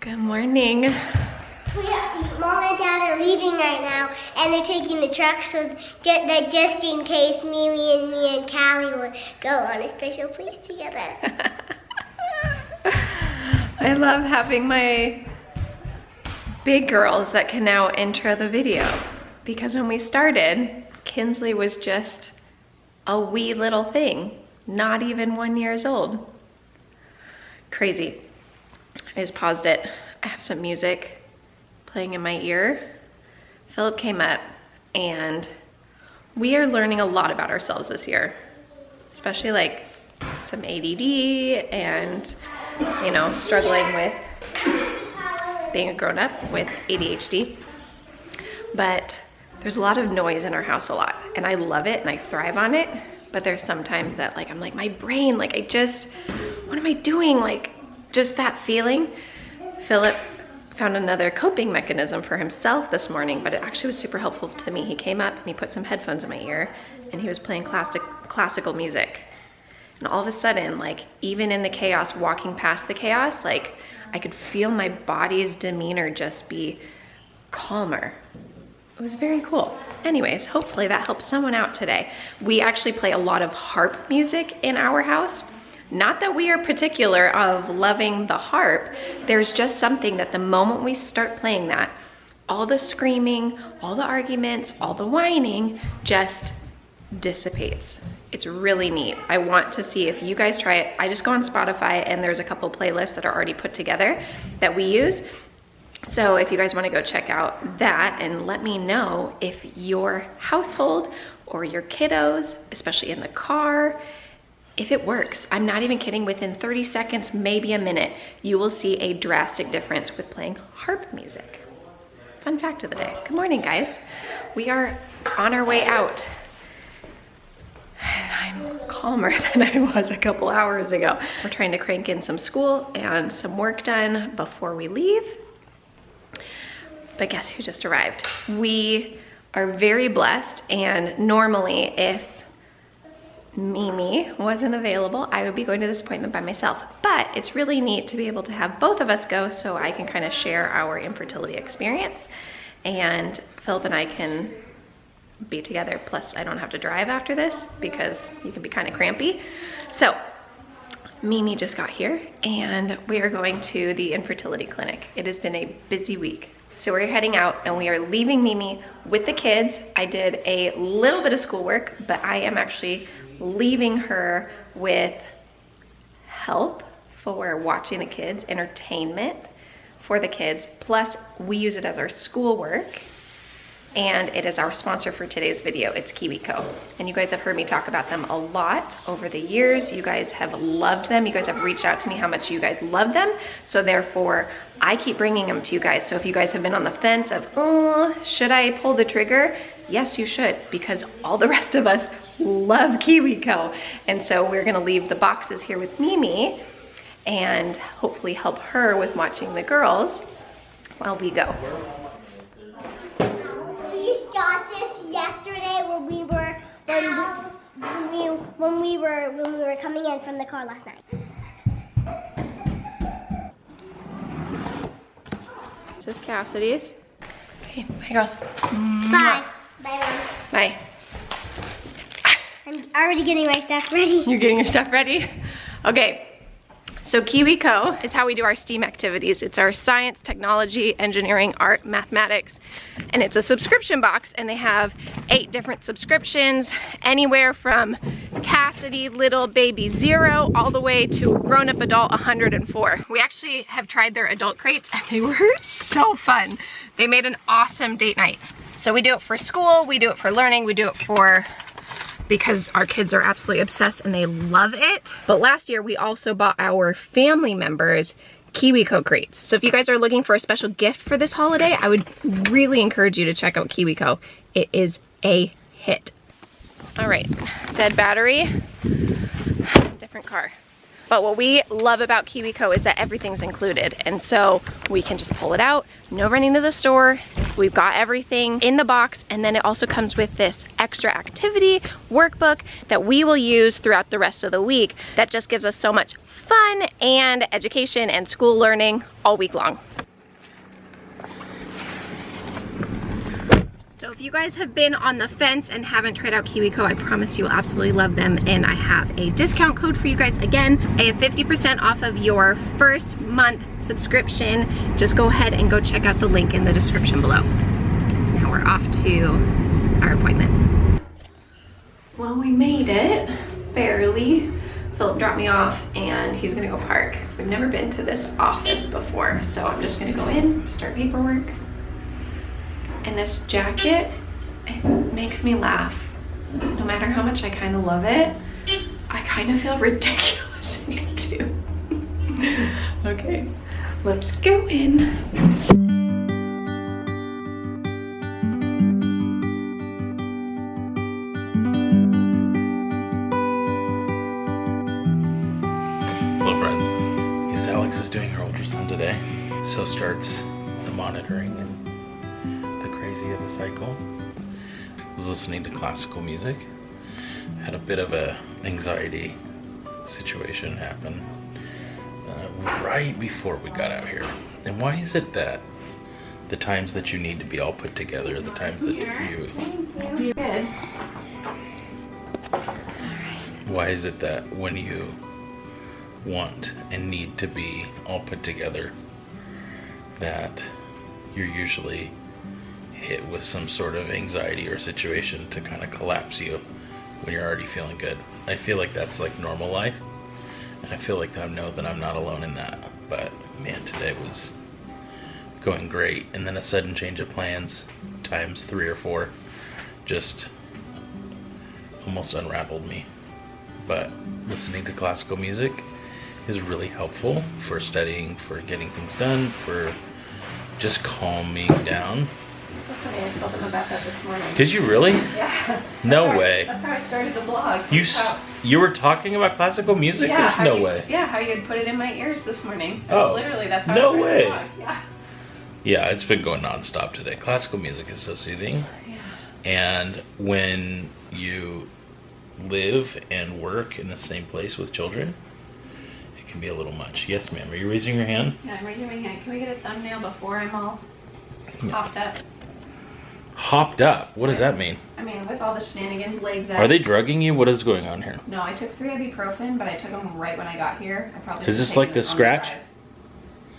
Good morning. Mom and Dad are leaving right now, and they're taking the truck, so that just in case me and Callie will go on a special place together. I love having my big girls that can now intro the video, because when we started, Kinsley was just a wee little thing, not even 1 year old. Crazy. I just paused it. I have some music playing in my ear. Philip came up, and we are learning a lot about ourselves this year, especially like some ADD and, you know, struggling with being a grown-up with ADHD. But there's a lot of noise in our house a lot, and I love it and I thrive on it. But there's sometimes that like, I'm like, my brain, like what am I doing? Like just that feeling. Philip found another coping mechanism for himself this morning, but it actually was super helpful to me. He came up and he put some headphones in my ear and he was playing classical music. And all of a sudden, like even in the chaos, walking past the chaos, like I could feel my body's demeanor just be calmer. It was very cool. Anyways, hopefully that helps someone out today. We actually play a lot of harp music in our house. Not that we are particular of loving the harp. There's just something that the moment we start playing that, all the screaming, all the arguments, all the whining just dissipates. It's really neat. I want to see if you guys try it. I just go on Spotify and there's a couple playlists that are already put together that we use. So if you guys want to go check out that and let me know if your household or your kiddos, especially in the car, if it works. I'm not even kidding. Within 30 seconds, maybe a minute, you will see a drastic difference with playing harp music. Fun fact of the day. Good morning, guys. We are on our way out. I'm calmer than I was a couple hours ago. We're trying to crank in some school and some work done before we leave. But guess who just arrived? We are very blessed, and normally if Mimi wasn't available, I would be going to this appointment by myself. But it's really neat to be able to have both of us go so I can kind of share our infertility experience, and Philip and I can be together. Plus I don't have to drive after this because you can be kind of crampy. So Mimi just got here and we are going to the infertility clinic. It has been a busy week. So we're heading out and we are leaving Mimi with the kids. I did a little bit of schoolwork, but I am actually leaving her with help for watching the kids, entertainment for the kids. Plus we use it as our schoolwork, and it is our sponsor for today's video. It's KiwiCo. And you guys have heard me talk about them a lot over the years. You guys have loved them. You guys have reached out to me how much you guys love them. So therefore, I keep bringing them to you guys. So if you guys have been on the fence of, oh, should I pull the trigger? Yes, you should, because all the rest of us love KiwiCo. And so we're gonna leave the boxes here with Mimi and hopefully help her with watching the girls while we go. Got this yesterday when we were coming in from the car last night. This is Cassidy's. Okay, bye girls. Bye. Bye. Bye. I'm already getting my stuff ready. You're getting your stuff ready? Okay. So KiwiCo is how we do our STEAM activities. It's our science, technology, engineering, art, mathematics, and it's a subscription box, and they have 8 different subscriptions, anywhere from Cassidy, little baby 0, all the way to grown-up adult 104. We actually have tried their adult crates, and they were so fun. They made an awesome date night. So we do it for school, we do it for learning, we do it for because our kids are absolutely obsessed and they love it. But last year we also bought our family members KiwiCo crates. So if you guys are looking for a special gift for this holiday, I would really encourage you to check out KiwiCo. It is a hit. All right, dead battery, different car. But what we love about KiwiCo is that everything's included. And so we can just pull it out, no running to the store. We've got everything in the box. And then it also comes with this extra activity workbook that we will use throughout the rest of the week. That just gives us so much fun and education and school learning all week long. So if you guys have been on the fence and haven't tried out KiwiCo, I promise you'll absolutely love them. And I have a discount code for you guys. Again, I have 50% off of your first month subscription. Just go ahead and go check out the link in the description below. Now we're off to our appointment. Well, we made it, barely. Philip dropped me off and he's gonna go park. We've never been to this office before, so I'm just gonna go in, start paperwork. And this jacket, it makes me laugh. No matter how much I kind of love it, I kind of feel ridiculous in it too. Okay, let's go in. Alex is doing her ultrasound today, so starts the monitoring and the crazy of the cycle. I was listening to classical music, had a bit of a anxiety situation happen right before we got out here. And why is it that the times that you need to be all put together are the times that you... Good. Why is it that when you want and need to be all put together that you're usually hit with some sort of anxiety or situation to kind of collapse you when you're already feeling good? I feel like that's like normal life, and I feel like I know that I'm not alone in that. But man, today was going great, and then a sudden change of plans times 3 or 4 just almost unraveled me. But listening to classical music is really helpful for studying, for getting things done, for just calming down. It's so funny, I told them about that this morning. Did you really? Yeah. No way. That's how I started the blog. You were talking about classical music? Yeah, There's no way. Yeah, how you had put it in my ears this morning. Oh, literally, that's how no I started way. the blog. Yeah. Yeah, it's been going nonstop today. Classical music is so soothing. Yeah. And when you live and work in the same place with children, can be a little much. Yes, ma'am. Are you raising your hand? Yeah, I'm raising my hand. Can we get a thumbnail before I'm all hopped up? Hopped up? What does that mean? I mean, with all the shenanigans, legs up. Are they drugging you? What is going on here? No, I took 3 ibuprofen, but I took them right when I got here. I probably is this like the scratch?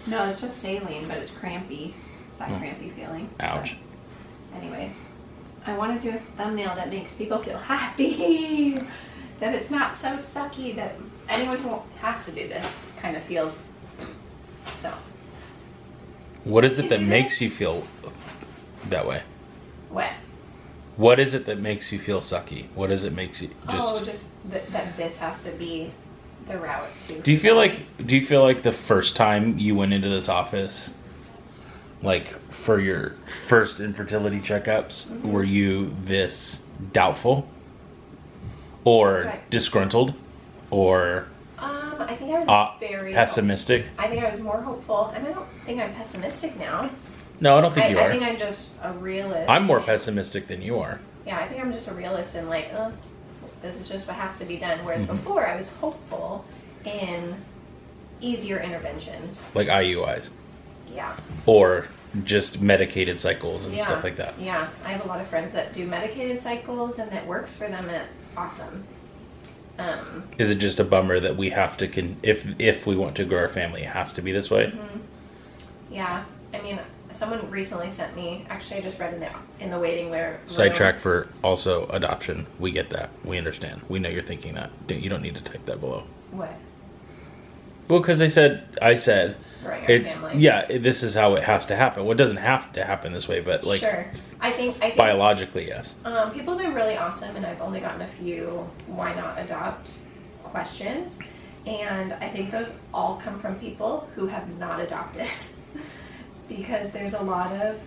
No, it's just saline, but it's crampy. It's that crampy feeling. Ouch. But anyways, I want to do a thumbnail that makes people feel happy. That it's not so sucky that anyone who has to do this kind of feels so. What is it that makes you feel that way? What? What is it that makes you feel sucky? What does it makes you just? Oh, just that this has to be the route to. Do you feel like the first time you went into this office, like for your first infertility checkups, were you this doubtful? Or disgruntled, or I think I was very pessimistic. I think I was more hopeful, and I don't think I'm pessimistic now. No, I don't think you are. I think I'm just a realist. I'm more pessimistic than you are. Yeah, I think I'm just a realist and like, this is just what has to be done. Whereas before, I was hopeful in easier interventions, like IUIs. Yeah. Or just medicated cycles and stuff like that. Yeah, I have a lot of friends that do medicated cycles and that works for them, and it's awesome. Is it just a bummer that we have to, if we want to grow our family, it has to be this way? Yeah, I mean, someone recently sent me, actually I just read in the waiting room. Sidetrack for also adoption. We get that. We understand. We know you're thinking that. You don't need to type that below. What? Well, because I said, it's family. Yeah, this is how it has to happen. Well, it doesn't have to happen this way, but like sure. I think biologically, yes. People have been really awesome, and I've only gotten a few why not adopt questions, and I think those all come from people who have not adopted because there's a lot of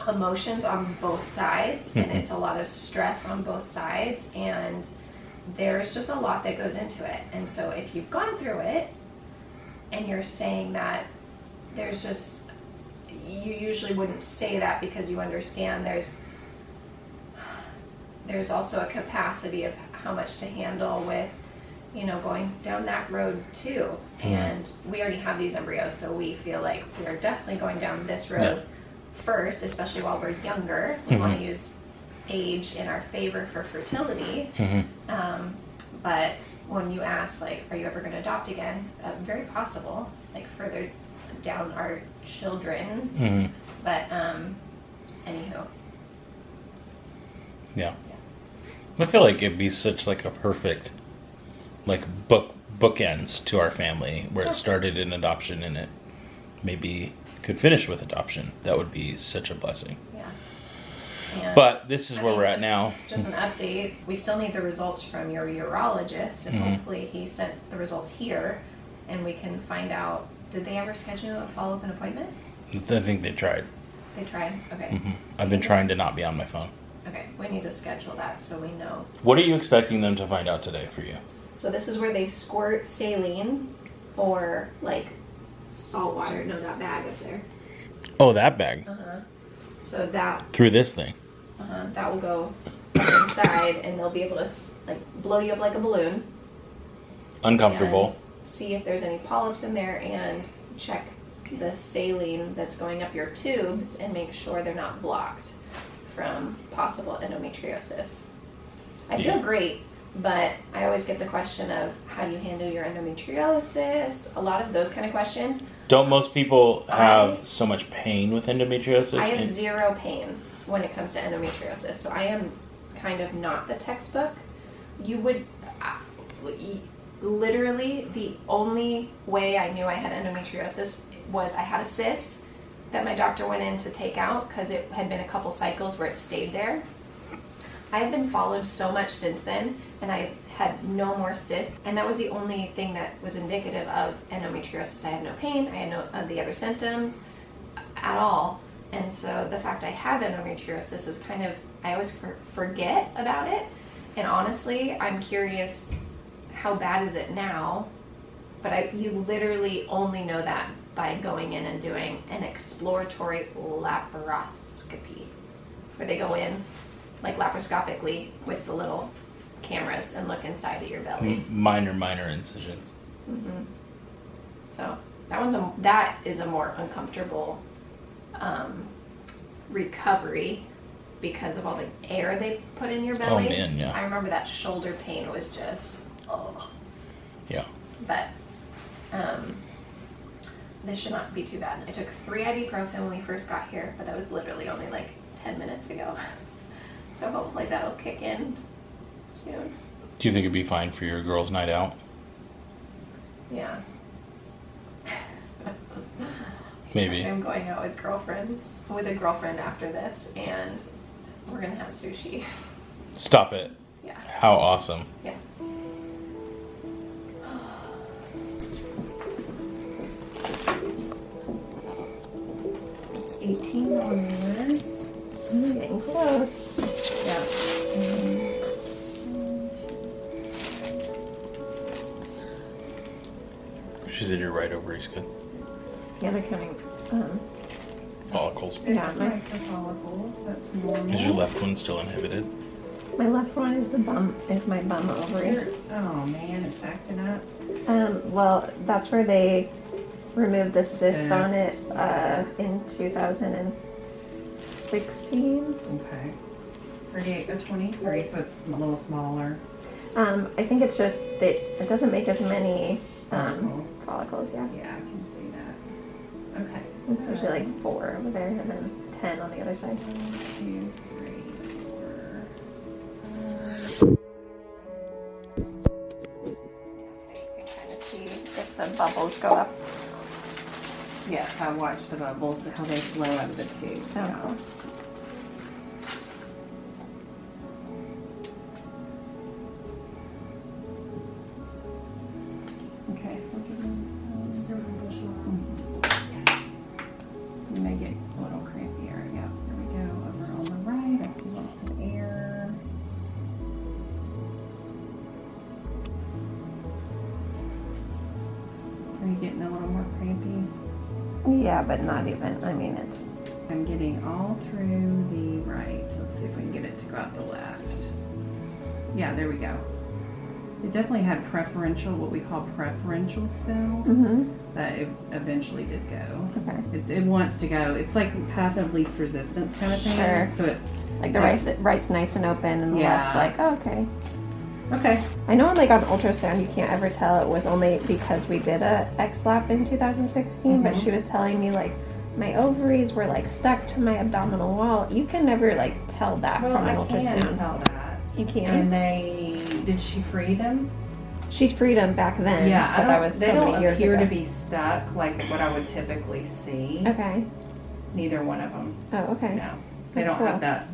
emotions on both sides, and it's a lot of stress on both sides, and there's just a lot that goes into it. And so if you've gone through it and you're saying that there's just, you usually wouldn't say that because you understand there's also a capacity of how much to handle with, going down that road too. And we already have these embryos, so we feel like we are definitely going down this road first, especially while we're younger. We want to use age in our favor for fertility. But when you ask, like, are you ever going to adopt again? Very possible, like further down our children. But anywho. Yeah. I feel like it'd be such like a perfect like bookends to our family, where it started in adoption and it maybe could finish with adoption. That would be such a blessing. Yeah. And, but this is where we're at now. Just an update. We still need the results from your urologist, and hopefully he sent the results here, and we can find out. Did they ever schedule a follow-up appointment? I think they tried. They tried? Okay. I've been trying to not be on my phone. Okay, we need to schedule that so we know. What are you expecting them to find out today for you? So this is where they squirt saline or like salt water. No, that bag up there. Oh, that bag. So that Through this thing. that will go inside, and they'll be able to like blow you up like a balloon. Uncomfortable. And see if there's any polyps in there, and check the saline that's going up your tubes and make sure they're not blocked from possible endometriosis. I feel great, but I always get the question of how do you handle your endometriosis? A lot of those kind of questions. Don't most people have so much pain with endometriosis? I have zero pain when it comes to endometriosis, so I am kind of not the textbook. You would literally, the only way I knew I had endometriosis was I had a cyst that my doctor went in to take out because it had been a couple cycles where it stayed there. I have been followed so much since then, and I had no more cysts, and that was the only thing that was indicative of endometriosis. I had no pain, I had no of the other symptoms at all, and so the fact I have endometriosis is kind of, I always forget about it, and honestly, I'm curious, how bad is it now? But you literally only know that by going in and doing an exploratory laparoscopy, where they go in like laparoscopically with the little cameras and look inside of your belly. Minor incisions. So that is a more uncomfortable recovery because of all the air they put in your belly. Oh man, yeah. I remember that shoulder pain was just, Yeah. But this should not be too bad. I took 3 ibuprofen when we first got here, but that was literally only like 10 minutes ago. So hopefully that'll kick in soon. Do you think it'd be fine for your girls' night out? Yeah. Maybe. I'm going out with a girlfriend after this, and we're gonna have sushi. Stop it. Yeah. How awesome. Yeah. It's 18 millimeters. I'm getting close. Yeah. She said your right ovary's good. Yeah, they're coming. Follicles. Yeah, the follicles, that's normal. Is your left one still inhibited? my left one is my bum ovary. Oh man, it's acting up. Well, that's where they removed the cyst on it in 2016. Okay. 38 to 23, so it's a little smaller. I think it's just that it doesn't make as many follicles. Yeah. Yeah, I can see that. Okay. It's usually like 4 over there, and then 10 on the other side. 1, 2, 3, 4. You can kind of see if the bubbles go up. Yes, I watched the bubbles, how they flow out of the tube. Oh. Okay. You may get a little crampier. Yep. Here we go. Over on the right, I see lots of air. Are you getting a little more crampy? Yeah, but not even. I mean, it's. I'm getting all through the right. Let's see if we can get it to go out the left. Yeah, there we go. It definitely had preferential, what we call preferential still. that it eventually did go. Okay. It wants to go. It's like path of least resistance kind of thing. Sure. So it Like the right's nice and open, and the Yeah. left's like, oh, okay. okay. I know like on ultrasound you can't ever tell. It was only because we did a X-lap in 2016, but she was telling me like my ovaries were like stuck to my abdominal wall. You can never like tell that Well, from an I ultrasound. can tell that. You can. And did she free them? She's freed them back then. Yeah, but that was they so don't many years appear ago. to be stuck like what I would typically see. Okay. Neither one of them. Oh, okay. No, they don't Cool. have that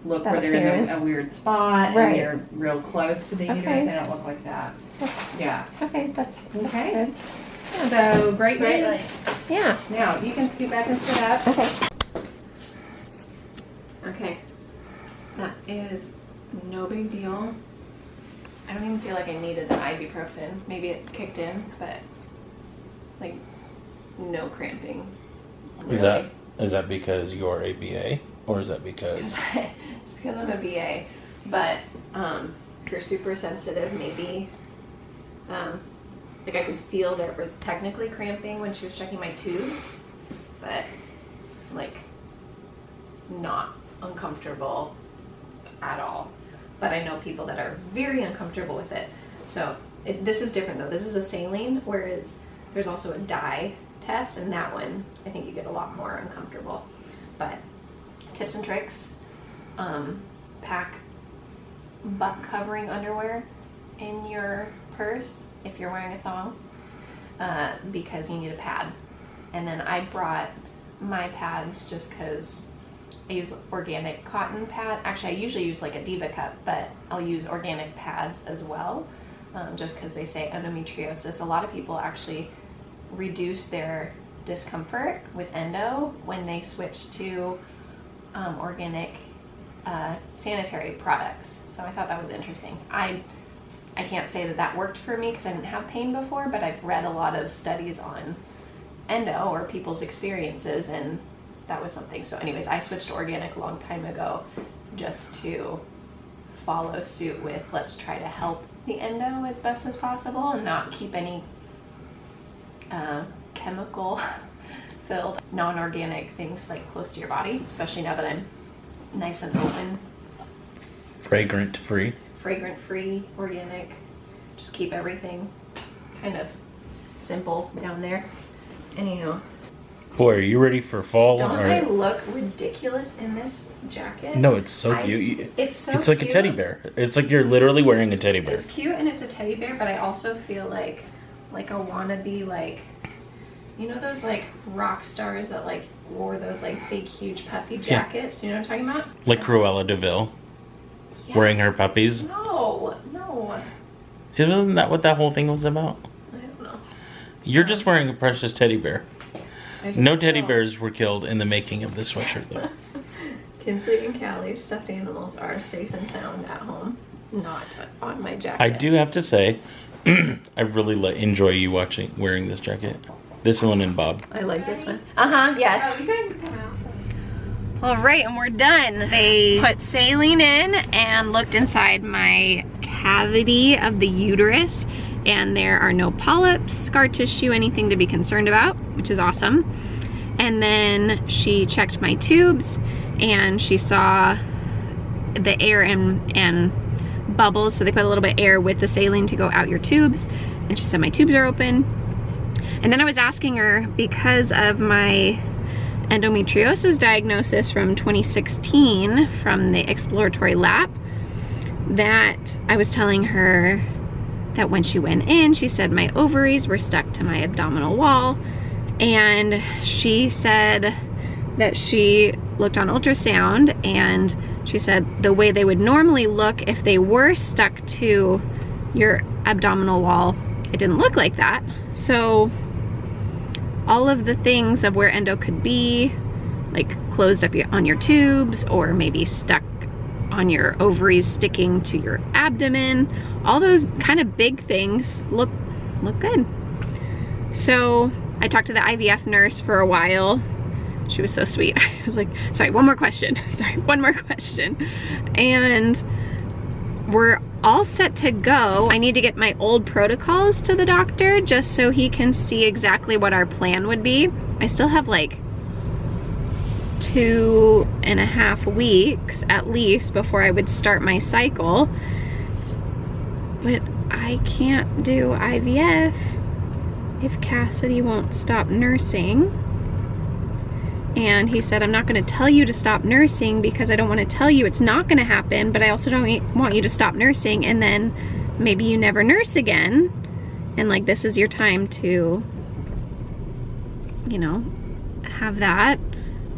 look That where they're in appearance. a weird spot Right. and they're real close to the uterus. Okay. They don't look like that. Yeah. Okay, that's Okay. good. So great news. Yeah. Now you can scoot back and sit up. Okay. Okay. That is no big deal. I don't even feel like I needed the ibuprofen. Maybe it kicked in, but like no cramping. Is that because you're a BA, or is that because? It's because I'm a BA, but if you're super sensitive, maybe like I could feel there was technically cramping when she was checking my tubes, but like not uncomfortable at all. But I know people that are very uncomfortable with it. So this is different though. This is a saline, whereas there's also a dye test, and that one I think you get a lot more uncomfortable. But tips and tricks: pack butt covering underwear in your purse if you're wearing a thong, because you need a pad. And then I brought my pads just because I use organic cotton pad. Actually, I usually use like a Diva cup, but I'll use organic pads as well, just because they say endometriosis. A lot of people actually reduce their discomfort with endo when they switch to organic sanitary products. So I thought that was interesting. I can't say that worked for me because I didn't have pain before, but I've read a lot of studies on endo or people's experiences, and that was something. So anyways, I switched to organic a long time ago just to follow suit with let's try to help the endo as best as possible and not keep any chemical filled non-organic things like close to your body, especially now that I'm nice and open. Fragrant free. Fragrant free, organic, just keep everything kind of simple down there. Anyhow, Boy, are you ready for fall? don't I look ridiculous in this jacket? No, it's so cute. It's so It's like cute. a teddy bear. It's like you're literally wearing a teddy bear. It's cute and it's a teddy bear, but I also feel like a wannabe, like, you know those like rock stars that like wore those like big huge puffy jackets? You know what I'm talking about? Like Cruella DeVille Yeah. wearing her puppies. No. Isn't that what that whole thing was about? I don't know. You're just wearing a precious teddy bear. I just No teddy feel- bears were killed in the making of this sweatshirt, though. Kinsley and Callie's stuffed animals are safe and sound at home, not on my jacket. I do have to say, I really enjoy you wearing this jacket. This one and Bob. I like this one. Yes. Oh, you guys can come out. All right, and we're done. They put saline in and looked inside my cavity of the uterus, and there are no polyps, scar tissue, anything to be concerned about, which is awesome. And then she checked my tubes, and she saw the air and bubbles, so they put a little bit of air with the saline to go out your tubes, and she said my tubes are open. And then I was asking her, because of my endometriosis diagnosis from 2016 from the exploratory lab, that I was telling her that when she went in, she said my ovaries were stuck to my abdominal wall, and she said that she looked on ultrasound and she said the way they would normally look if they were stuck to your abdominal wall, it didn't look like that. So all of the things of where endo could be, like closed up on your tubes, or maybe stuck on your ovaries sticking to your abdomen, all those kind of big things look good. So I talked to the IVF nurse for a while. She was so sweet. I was like, sorry, one more question. And we're all set to go. I need to get my old protocols to the doctor just so he can see exactly what our plan would be. I still have like 2.5 weeks at least before I would start my cycle, but I can't do IVF if Cassidy won't stop nursing. And he said, I'm not gonna tell you to stop nursing because I don't wanna tell you it's not gonna happen, but I also don't want you to stop nursing and then maybe you never nurse again. And like, this is your time to, you know, have that.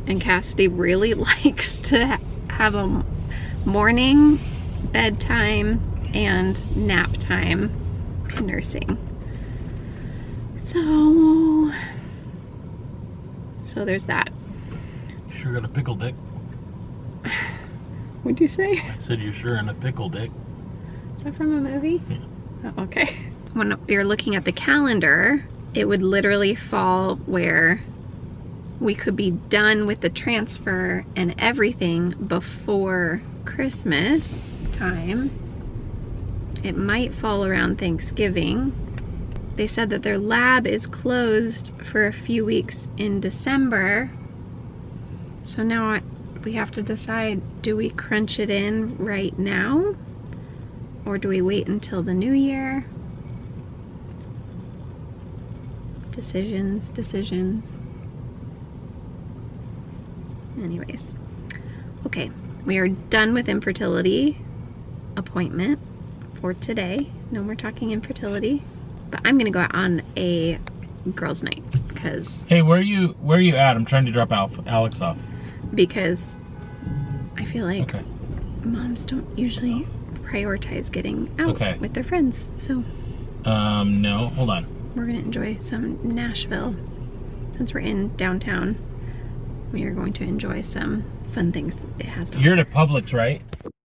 And Cassidy really likes to have a morning, bedtime, and nap time nursing. So there's that. Sure got a pickle dick. What'd you say? I said you're sure in a pickle dick. Is that from a movie? Yeah. Oh, okay. When you're looking at the calendar, it would literally fall where we could be done with the transfer and everything before Christmas time. It might fall around Thanksgiving. They said that their lab is closed for a few weeks in December. So now we have to decide, do we crunch it in right now? Or do we wait until the new year? Decisions. Anyways, okay, we are done with infertility appointment for today. No more talking infertility, but I'm gonna go out on a girls' night because. Hey, where are you at? I'm trying to drop Alex off. Because I feel like okay. Moms don't usually prioritize getting out Okay. with their friends, so. No, hold on. We're gonna enjoy some Nashville. Since we're in downtown, we are going to enjoy some fun things it has to offer. You're at a Publix, right?